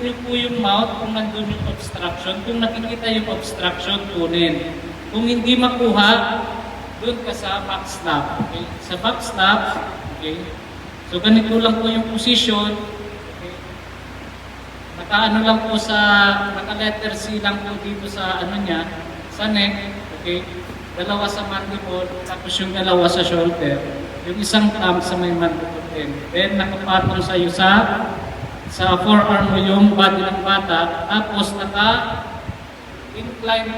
nyo po yung mouth kung nandun yung obstruction. Kung nakikita yung obstruction, kunin. Kung hindi makuha, dun ka sa back snap. Okay? Sa back snap, okay? So ganito lang po yung position. Okay? Naka-ano lang po sa, naka-letter C lang po dito sa ano niya, sa neck. Okay? Dalawa sa mandible, tapos yung dalawa sa shoulder. Yung isang thumb sa may mandible din. Then nakapatong sa'yo sa forearm mo yung body ng bata. Tapos naka-incline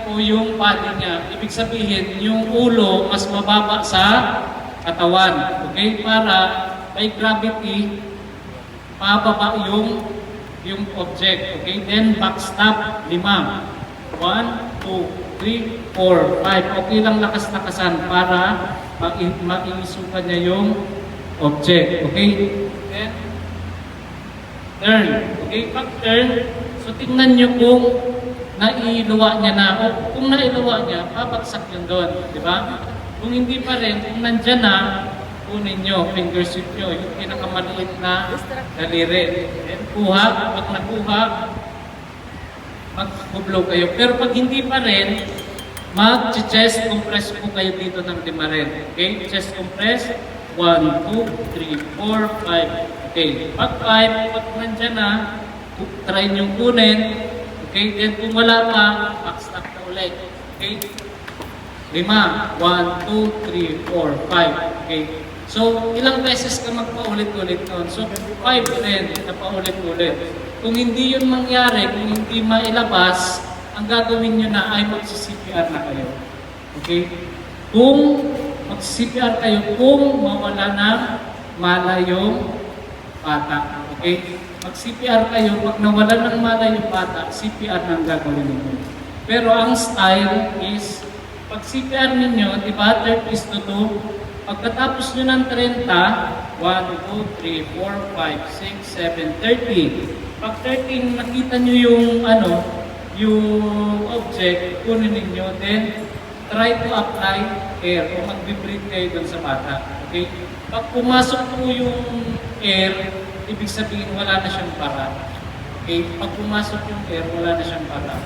po yung body niya. Ibig sabihin, yung ulo mas mababa sa katawan. Okay? Para may gravity, mababa yung object. Okay? Then back stop, 5. 1, 2, 3, 4, 5. Okay lang lakas-lakasan para makiisukan niya yung object. Okay? Then, turn. Okay? Pag turn, so tingnan nyo kung nailuwa niya na. O kung nailuwa niya, babagsak yun doon. Di ba? Kung hindi pa rin, kung nandyan na, kunin nyo, fingertip nyo, yung pinakamaliit na daliri. Then, kuha. Pag nakuha, mag-blow kayo. Pero pag hindi pa rin, mag-chest compress po kayo dito ng 5 rin. Okay? Chest compress. 1, 2, 3, 4, 5. Okay. Pag 5, pag nandyan na, try nyo kunin. Okay? Then kung wala pa, backstop na ulit. Okay? 5. 1, 2, 3, 4, 5. Okay? So, ilang beses ka magpaulit-ulit nun? So, 5 rin na paulit-ulit. Kung hindi yun mangyari, kung hindi mailabas, ang gagawin nyo na ay magsi-CPR na kayo. Okay? Kung magsi-CPR kayo, kung mawala ng mala yung bata. Okay? Mag-CPR kayo, pag nawala ng mala yung bata, CPR na ang gagawin ninyo. Pero ang style is, pag CPR ninyo, di ba, 30:2, pagkatapos nyo ng 30, 1, 2, 3, 4, 5, 6, 7, 30. Pag 13, nakita nyo yung yung object, kunin ninyo, then try to apply air o mag-breathe kayo dun sa bata. Okay? Pag pumasok po yung air, ibig sabihin wala na siyang para. Okay? Pag pumasok yung air, wala na siyang para.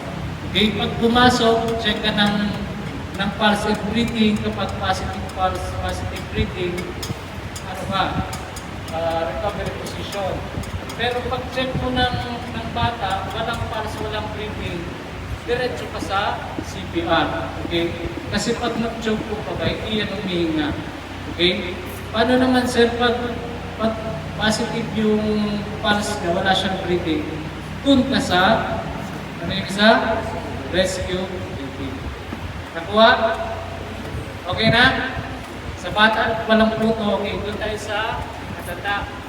Okay? Pag pumasok, check ka ng pulse and breathing. Kapag positive pulse, positive breathing, ano ba? Recovery position. Pero pag check mo ng bata, walang pulse, walang breathing, diretso ka sa CPR. Okay? Kasi pag nag-choke po pa ba, hindi yan humihinga. Okay? Paano naman sir, pag positive yung pulse na wala siyang breathing, dun ka sa, ano yung isa? Rescue breathing. Nakuha? Okay na? Sa bata, walang pluto. Okay, dun tayo sa katata.